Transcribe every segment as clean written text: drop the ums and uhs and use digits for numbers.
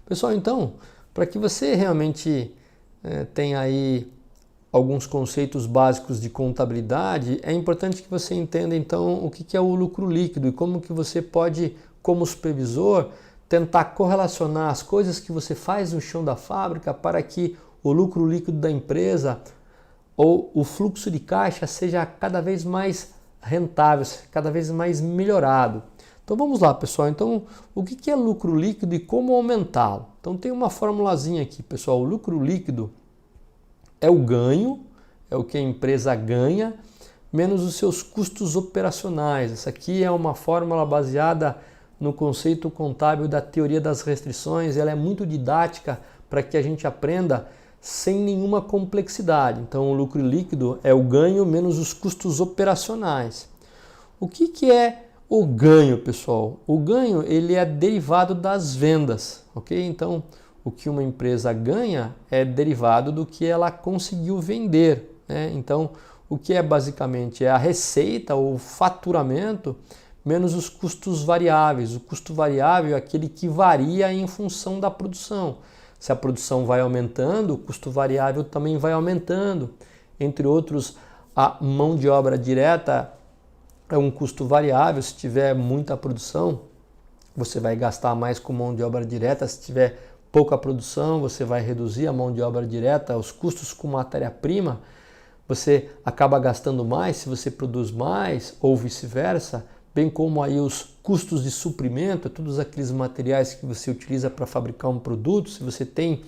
Pessoal, então, para que você realmente tenha aí alguns conceitos básicos de contabilidade, é importante que você entenda então o que é o lucro líquido e como que você pode, como supervisor, tentar correlacionar as coisas que você faz no chão da fábrica para que o lucro líquido da empresa ou o fluxo de caixa seja cada vez mais rentável, cada vez mais melhorado. Então vamos lá, pessoal. Então, o que é lucro líquido e como aumentá-lo? Então tem uma formulazinha aqui, pessoal. O lucro líquido é o ganho, é o que a empresa ganha, menos os seus custos operacionais. Essa aqui é uma fórmula baseada no conceito contábil da teoria das restrições. Ela é muito didática para que a gente aprenda sem nenhuma complexidade. Então, o lucro líquido é o ganho menos os custos operacionais. O que é o ganho, pessoal? O ganho ele é derivado das vendas, ok? Então, o que uma empresa ganha é derivado do que ela conseguiu vender, né? Então, o que é basicamente é a receita ou faturamento menos os custos variáveis. O custo variável é aquele que varia em função da produção. Se a produção vai aumentando, o custo variável também vai aumentando. Entre outros, a mão de obra direta é um custo variável. Se tiver muita produção, você vai gastar mais com mão de obra direta. Se tiver pouca produção, você vai reduzir a mão de obra direta. Os custos com matéria-prima, você acaba gastando mais se você produz mais ou vice-versa, bem como aí os custos de suprimento, todos aqueles materiais que você utiliza para fabricar um produto. Se você tem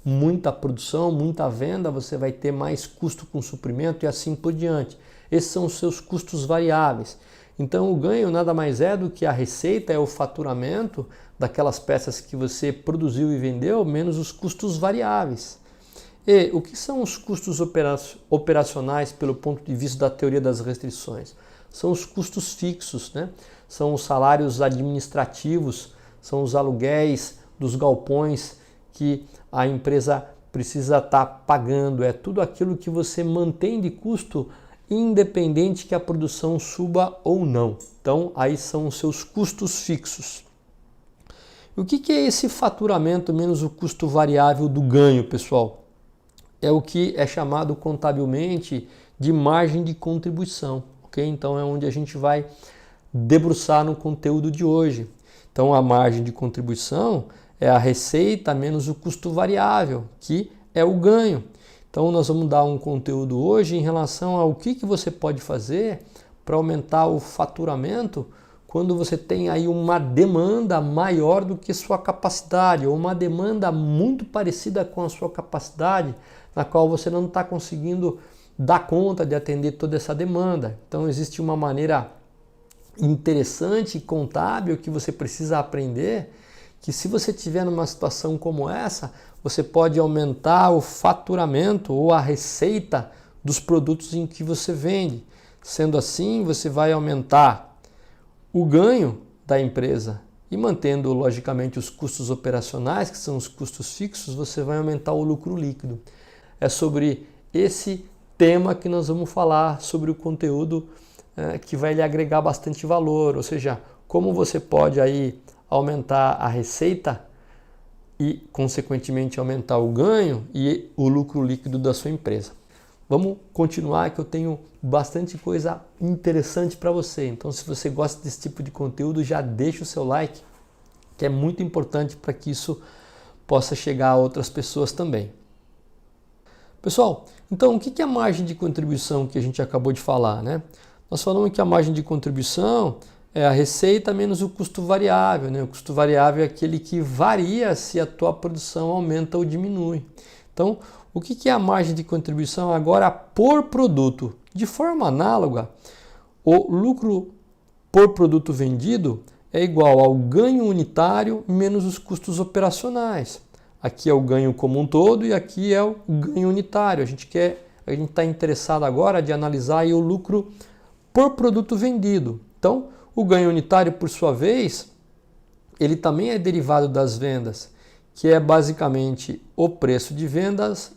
muita produção, muita venda, você vai ter mais custo com suprimento e assim por diante. Esses são os seus custos variáveis. Então o ganho nada mais é do que a receita, é o faturamento daquelas peças que você produziu e vendeu, menos os custos variáveis. E o que são os custos operacionais pelo ponto de vista da teoria das restrições? São os custos fixos, né? São os salários administrativos, são os aluguéis dos galpões que a empresa precisa estar pagando. É tudo aquilo que você mantém de custo, independente que a produção suba ou não. Então, aí são os seus custos fixos. O que é esse faturamento menos o custo variável do ganho, pessoal? É o que é chamado contabilmente de margem de contribuição. Okay? Então é onde a gente vai debruçar no conteúdo de hoje. Então a margem de contribuição é a receita menos o custo variável, que é o ganho. Então nós vamos dar um conteúdo hoje em relação ao que você pode fazer para aumentar o faturamento quando você tem aí uma demanda maior do que sua capacidade, ou uma demanda muito parecida com a sua capacidade, na qual você não está conseguindo dar conta de atender toda essa demanda. Então existe uma maneira interessante e contábil que você precisa aprender, que se você estiver numa situação como essa, você pode aumentar o faturamento ou a receita dos produtos em que você vende. Sendo assim, você vai aumentar o ganho da empresa e mantendo, logicamente, os custos operacionais, que são os custos fixos, você vai aumentar o lucro líquido. É sobre esse tema que nós vamos falar, sobre o conteúdo que vai lhe agregar bastante valor, ou seja, como você pode aí aumentar a receita e, consequentemente, aumentar o ganho e o lucro líquido da sua empresa. Vamos continuar, que eu tenho bastante coisa interessante para você. Então, se você gosta desse tipo de conteúdo, já deixa o seu like, que é muito importante para que isso possa chegar a outras pessoas também. Pessoal, então o que é a margem de contribuição que a gente acabou de falar, né? Nós falamos que a margem de contribuição é a receita menos o custo variável, né? O custo variável é aquele que varia se a tua produção aumenta ou diminui. Então, o que é a margem de contribuição agora por produto? De forma análoga, o lucro por produto vendido é igual ao ganho unitário menos os custos operacionais. Aqui é o ganho como um todo e aqui é o ganho unitário. A gente está interessado agora de analisar aí o lucro por produto vendido. Então, o ganho unitário, por sua vez, ele também é derivado das vendas, que é basicamente o preço de vendas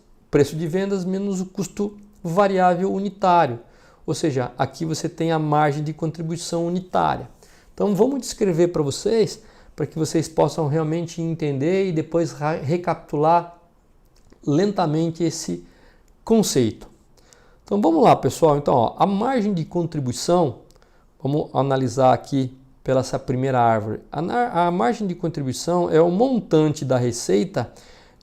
menos o custo variável unitário. Ou seja, aqui você tem a margem de contribuição unitária. Então, vamos descrever para vocês para que vocês possam realmente entender e depois recapitular lentamente esse conceito. Então vamos lá, pessoal. Então, ó, a margem de contribuição, vamos analisar aqui pela essa primeira árvore. A margem de contribuição é o montante da receita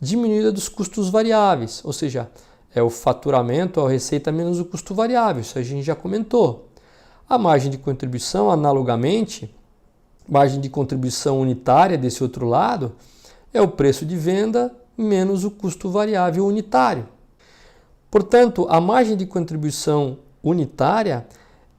diminuída dos custos variáveis, ou seja, é o faturamento, a receita menos o custo variável, isso a gente já comentou. A margem de contribuição, analogamente, margem de contribuição unitária desse outro lado, é o preço de venda menos o custo variável unitário. Portanto, a margem de contribuição unitária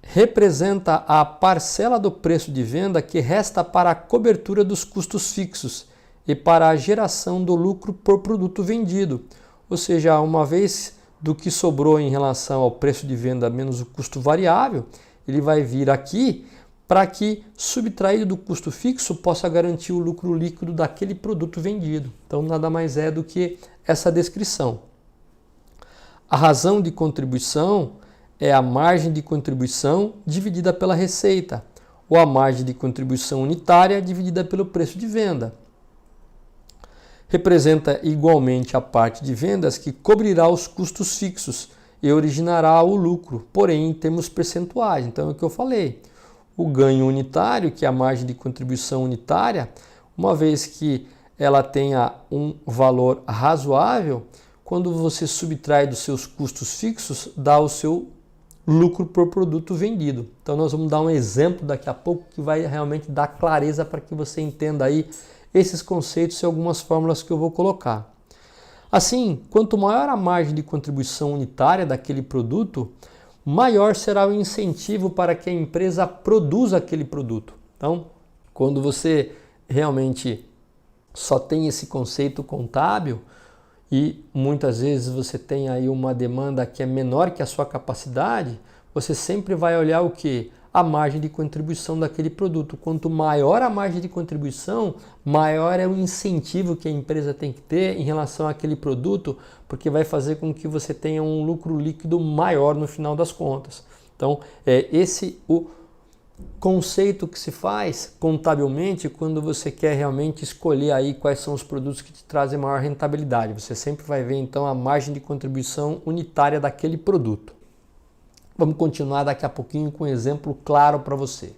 representa a parcela do preço de venda que resta para a cobertura dos custos fixos e para a geração do lucro por produto vendido. Ou seja, uma vez do que sobrou em relação ao preço de venda menos o custo variável, ele vai vir aqui para que, subtraído do custo fixo, possa garantir o lucro líquido daquele produto vendido. Então, nada mais é do que essa descrição. A razão de contribuição é a margem de contribuição dividida pela receita, ou a margem de contribuição unitária dividida pelo preço de venda. Representa igualmente a parte de vendas que cobrirá os custos fixos e originará o lucro, porém em termos percentuais. Então é o que eu falei. O ganho unitário, que é a margem de contribuição unitária, uma vez que ela tenha um valor razoável, quando você subtrai dos seus custos fixos, dá o seu lucro por produto vendido. Então nós vamos dar um exemplo daqui a pouco que vai realmente dar clareza para que você entenda aí esses conceitos e algumas fórmulas que eu vou colocar. Assim, quanto maior a margem de contribuição unitária daquele produto, maior será o incentivo para que a empresa produza aquele produto. Então, quando você realmente só tem esse conceito contábil e muitas vezes você tem aí uma demanda que é menor que a sua capacidade, você sempre vai olhar o quê? A margem de contribuição daquele produto. Quanto maior a margem de contribuição, maior é o incentivo que a empresa tem que ter em relação àquele produto, porque vai fazer com que você tenha um lucro líquido maior no final das contas. Então, é esse o conceito que se faz contabilmente quando você quer realmente escolher aí quais são os produtos que te trazem maior rentabilidade. Você sempre vai ver então a margem de contribuição unitária daquele produto. Vamos continuar daqui a pouquinho com um exemplo claro para você.